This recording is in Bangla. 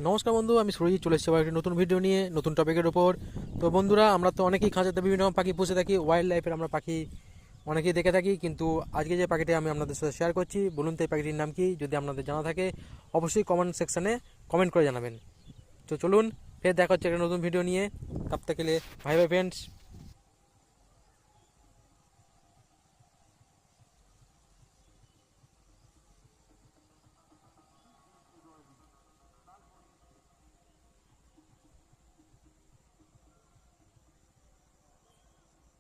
নমস্কার বন্ধু, আমি সুরজিৎ চলে এসেছি আবার একটি নতুন ভিডিও নিয়ে নতুন টপিকের ওপর। তো বন্ধুরা, আমরা তো অনেকেই খাঁচাতে বিভিন্ন রকম পাখি পুষে থাকি, ওয়াইল্ড লাইফের আমরা পাখি অনেকেই দেখে থাকি, কিন্তু আজকে যে পাখিটি আমি আপনাদের সাথে শেয়ার করছি, বলুন তো এই পাখিটির নাম কি? যদি আপনাদের জানা থাকে অবশ্যই কমেন্ট সেকশানে কমেন্ট করে জানাবেন। তো চলুন, ফের দেখা হচ্ছে একটা নতুন ভিডিও নিয়ে। তব তক के लिए बाय बाय फ्रेंड्स।